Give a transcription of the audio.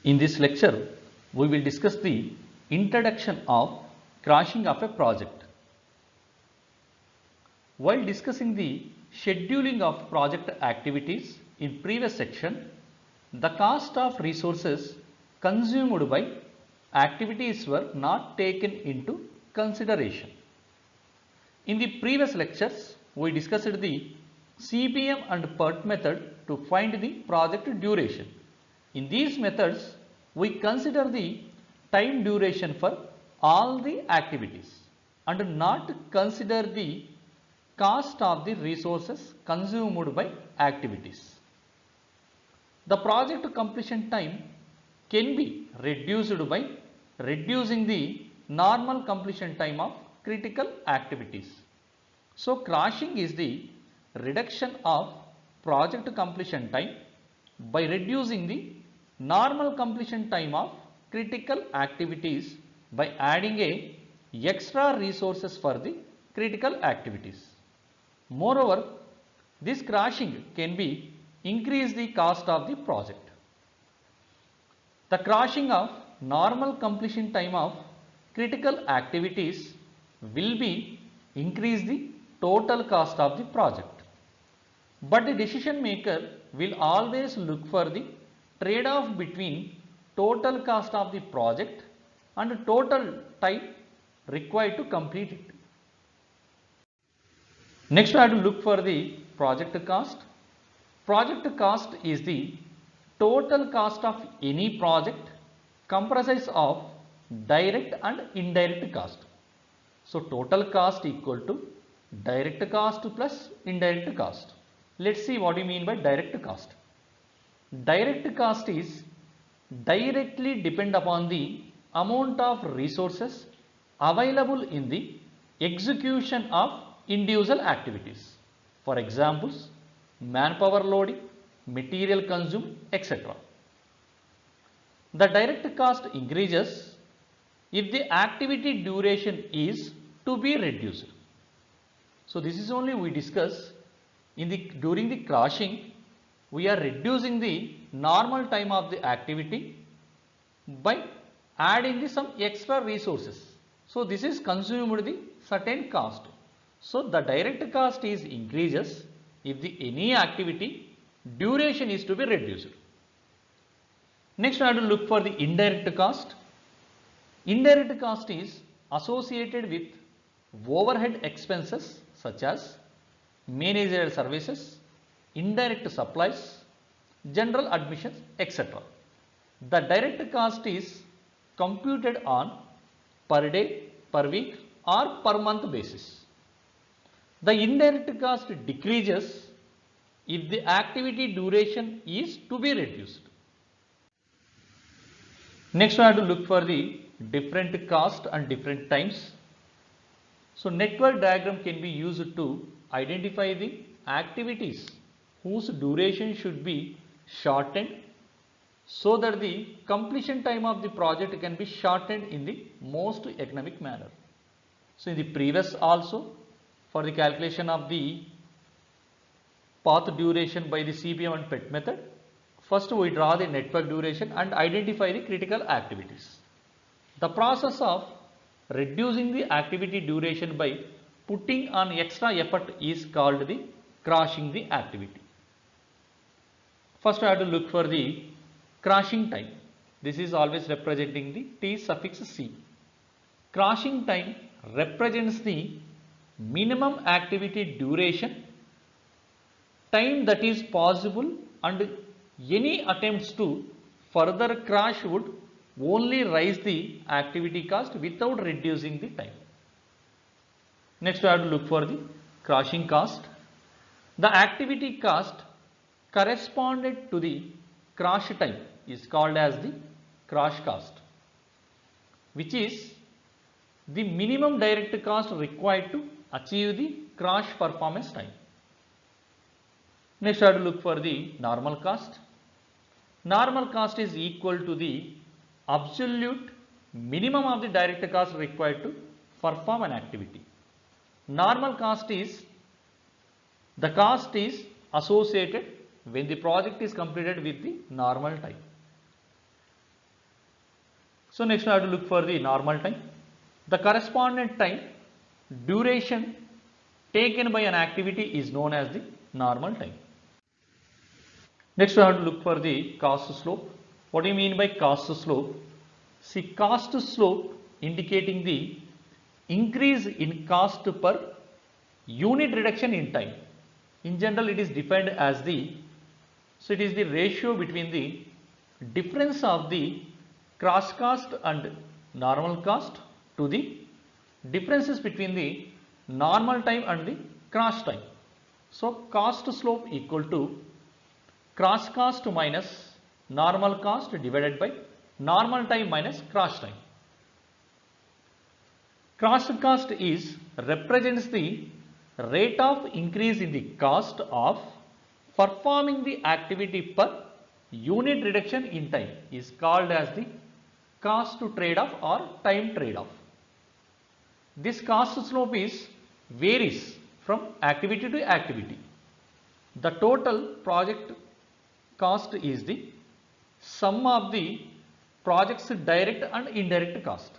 In this lecture, we will discuss the introduction of crashing of a project. While discussing the scheduling of project activities in previous section, the cost of resources consumed by activities were not taken into consideration. In the previous lectures, we discussed the CPM and PERT method to find the project duration. In these methods, we consider the time duration for all the activities and not consider the cost of the resources consumed by activities. The project completion time can be reduced by reducing the normal completion time of critical activities. So, crashing is the reduction of project completion time by reducing the normal completion time of critical activities by adding a extra resources for the critical activities. Moreover, this crashing can be increase the cost of the project. The crashing of normal completion time of critical activities will be increase the total cost of the project. But the decision maker will always look for the trade-off between total cost of the project and total time required to complete it. Next, we have to look for the project cost. Project cost is the total cost of any project comprises of direct and indirect cost. So, total cost equal to direct cost plus indirect cost. Let's see what you mean by direct cost. Direct cost is directly depend upon the amount of resources available in the execution of individual activities. For examples, manpower loading, material consumed, etc. The direct cost increases if the activity duration is to be reduced. So, this is only we discuss during the crashing, we are reducing the normal time of the activity by adding some extra resources. So, this is consumed the certain cost. So, the direct cost is increases if any activity duration is to be reduced. Next, we have to look for the indirect cost. Indirect cost is associated with overhead expenses such as managerial services, indirect supplies, general admissions, etc. The direct cost is computed on per day, per week or per month basis. The indirect cost decreases if the activity duration is to be reduced. Next, we have to look for the different cost and different times. So, network diagram can be used to identify the activities whose duration should be shortened so that the completion time of the project can be shortened in the most economic manner. So, in the previous also, for the calculation of the path duration by the CPM and PET method, first we draw the network duration and identify the critical activities. The process of reducing the activity duration by putting on extra effort is called the crashing the activity. First, I have to look for the crashing time. This is always representing the T suffix C. Crashing time represents the minimum activity duration, time that is possible, and any attempts to further crash would only raise the activity cost without reducing the time. Next, we have to look for the crashing cost. The activity cost corresponded to the crash time is called as the crash cost, which is the minimum direct cost required to achieve the crash performance time. Next, I have to look for the normal cost. Normal cost is equal to the absolute minimum of the direct cost required to perform an activity. Normal cost is the cost is associated when the project is completed with the normal time. So next I have to look for the normal time. The correspondent time duration taken by an activity is known as the normal time. Next we have to look for the cost slope. What do you mean by cost slope? See, cost slope indicating the increase in cost per unit reduction in time. In general it is defined as the, so it is the ratio between the difference of the cross cost and normal cost to the differences between the normal time and the cross time. So cost slope equal to cross cost minus normal cost divided by normal time minus cross time. Cross cost is represents the rate of increase in the cost of performing the activity per unit reduction in time is called as the cost trade-off or time trade-off. This cost slope is varies from activity to activity. The total project cost is the sum of the project's direct and indirect cost.